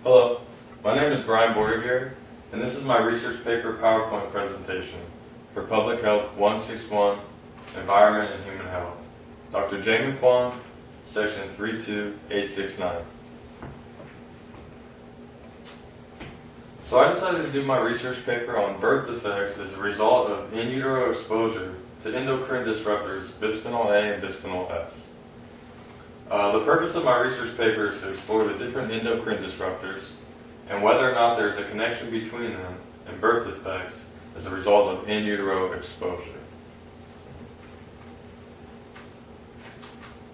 Hello, my name is Brian Bordigier, and this is my research paper PowerPoint presentation for Public Health 161, Environment and Human Health. Dr. Jamie Kwan, Section 32869. So I decided to do my research paper on birth defects as a result of in utero exposure to endocrine disruptors bisphenol A and bisphenol S. The purpose of my research paper is to explore the different endocrine disruptors and whether or not there is a connection between them and birth defects as a result of in utero exposure.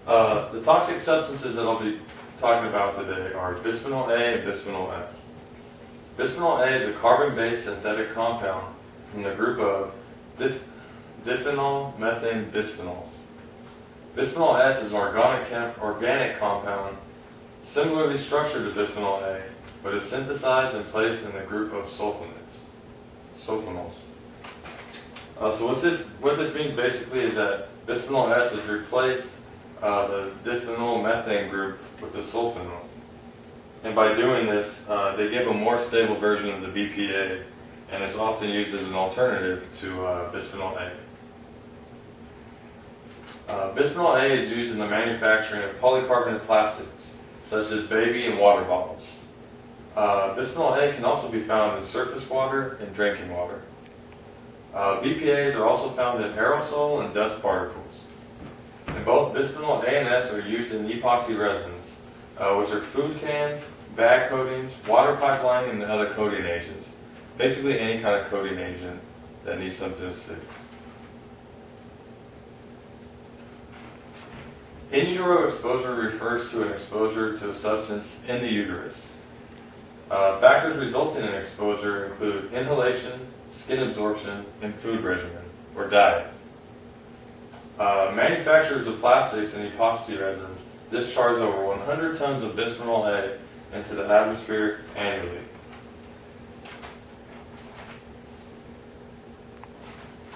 The toxic substances that I'll be talking about today are bisphenol A and bisphenol S. Bisphenol A is a carbon-based synthetic compound from the group of diphenyl methane bisphenols. Bisphenol S is an organic compound similarly structured to bisphenol A, but is synthesized and placed in the group of sulfonyls. So what this means basically is that bisphenol S has replaced the diphenyl methane group with the sulfonyl. And by doing this, they give a more stable version of the BPA, and it's often used as an alternative to bisphenol A. Bisphenol A is used in the manufacturing of polycarbonate plastics, such as baby and water bottles. Bisphenol A can also be found in surface water and drinking water. BPAs are also found in aerosol and dust particles. And both bisphenol A and S are used in epoxy resins, which are food cans, bag coatings, water pipelining, and other coating agents. Basically any kind of coating agent that needs something to stick. In utero exposure refers to an exposure to a substance in the uterus. Factors resulting in exposure include inhalation, skin absorption, and food regimen, or diet. Manufacturers of plastics and epoxy resins discharge over 100 tons of bisphenol A into the atmosphere annually.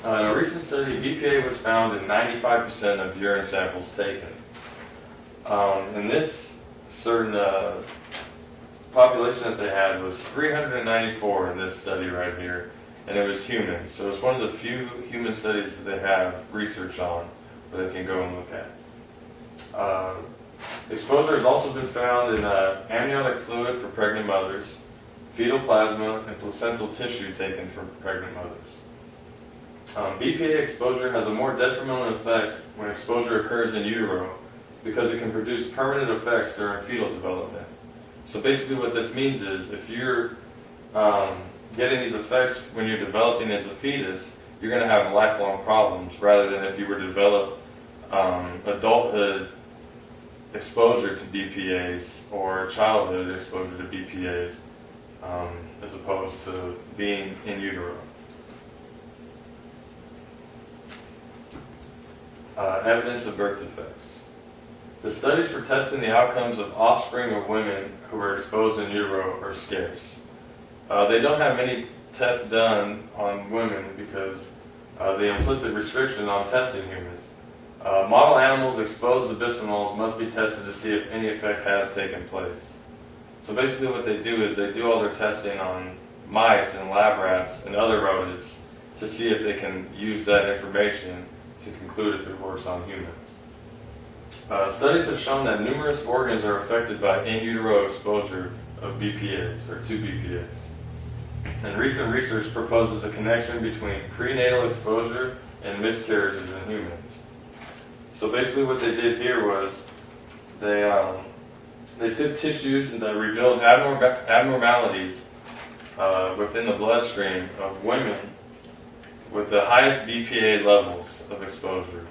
In a recent study, BPA was found in 95% of urine samples taken. And this certain population that they had was 394 in this study right here, and it was human. So it's one of the few human studies that they have research on where they can go and look at. Exposure has also been found in amniotic fluid for pregnant mothers, fetal plasma, and placental tissue taken from pregnant mothers. BPA exposure has a more detrimental effect when exposure occurs in utero because it can produce permanent effects during fetal development. So basically what this means is if you're getting these effects when you're developing as a fetus, you're going to have lifelong problems rather than if you were to develop adulthood exposure to BPAs or childhood exposure to BPAs as opposed to being in utero. Evidence of birth defects. The studies for testing the outcomes of offspring of women who were exposed in utero are scarce. They don't have many tests done on women because the implicit restriction on testing humans. Model animals exposed to bisphenols must be tested to see if any effect has taken place. So basically what they do is they do all their testing on mice and lab rats and other rodents to see if they can use that information to conclude if it works on humans. Studies have shown that numerous organs are affected by in utero exposure of BPAs, or to BPAs. And recent research proposes a connection between prenatal exposure and miscarriages in humans. So basically what they did here was they took tissues that revealed abnormalities within the bloodstream of women with the highest BPA levels of exposure.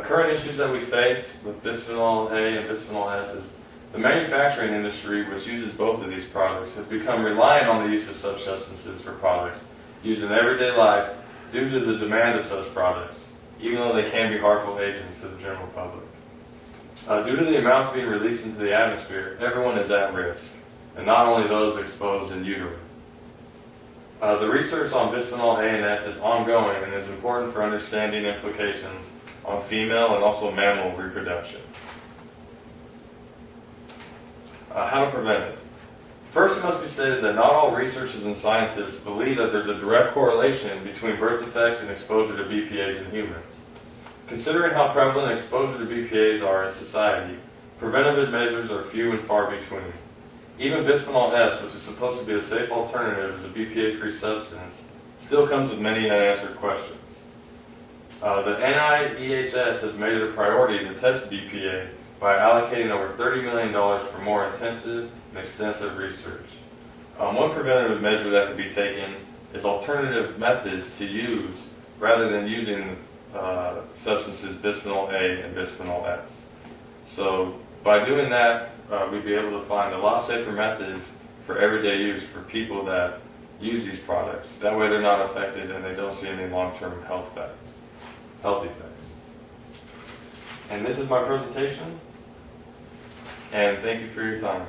Current issues that we face with bisphenol A and bisphenol S is the manufacturing industry, which uses both of these products, has become reliant on the use of such substances for products used in everyday life due to the demand of such products, even though they can be harmful agents to the general public. Due to the amounts being released into the atmosphere, everyone is at risk, and not only those exposed in utero. The research on bisphenol A and S is ongoing and is important for understanding implications on female and also mammal reproduction. How to prevent it. First, it must be stated that not all researchers and scientists believe that there's a direct correlation between birth defects and exposure to BPAs in humans. Considering how prevalent exposure to BPAs are in society, preventive measures are few and far between. Even bisphenol S, which is supposed to be a safe alternative as a BPA-free substance, still comes with many unanswered questions. The NIEHS has made it a priority to test BPA by allocating over $30 million for more intensive and extensive research. One preventative measure that can be taken is alternative methods to use rather than using substances bisphenol A and bisphenol S. So by doing that, we'd be able to find a lot safer methods for everyday use for people that use these products. That way they're not affected and they don't see any long-term health effects. And this is my presentation, and thank you for your time.